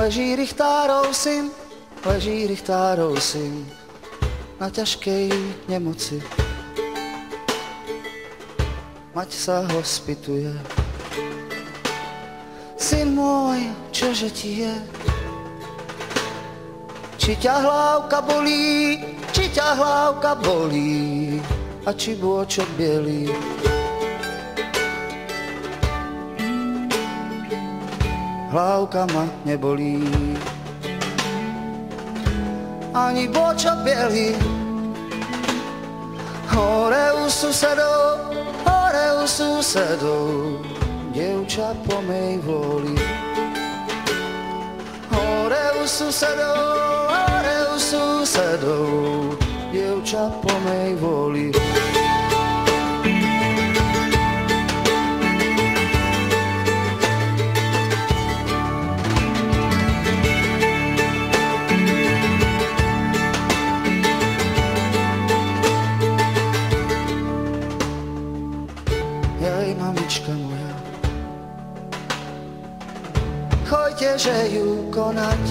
leží Richtárov syn na ťažkej nemoci. Mať sa ho spýtuje: syn môj, čože ti je? Či ťa hlávka bolí, a či bôčok bielý? Hlávka ma nebolí, ani bôčok bielý. Hore u susedov, dievča po mej vôli. Hore u susedov, dievča po mej vôli. Jej, mamička moja, choďte, že ju konať.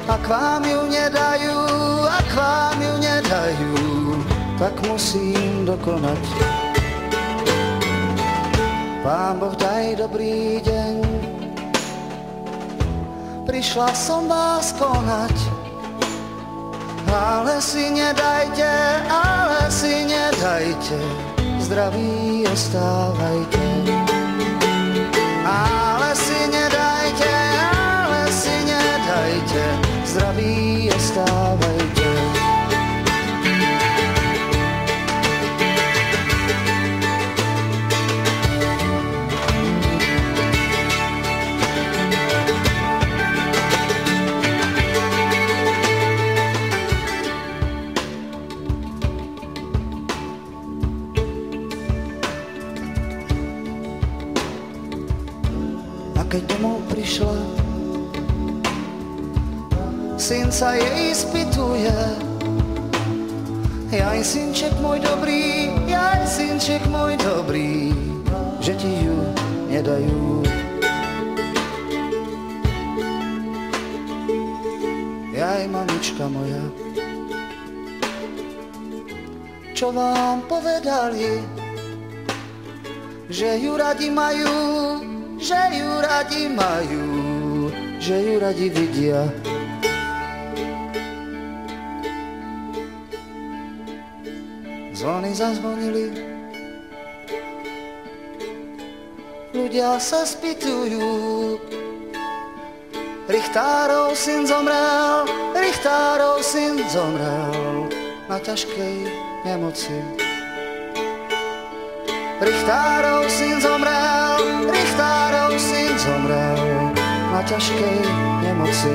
Ak vám ju nedajú, tak musím dokonať. Pán Boh, daj dobrý deň, prišla som vás konať. Ale si nedajte, zdraví ostávajte. Ale si nedajte, zdraví ostávajte. A keď domov prišla, syn sa jej spýtuje: jaj, synček môj dobrý, že ti ju nedajú. Jaj, mamička moja, čo vám povedali, že ju radi majú, že ju radi vidia. Zvony zazvonili, ľudia sa spýtujú: Richtárov syn zomrel na ťažkej nemoci. Richtárov syn zomrel na ťažkej nemoci.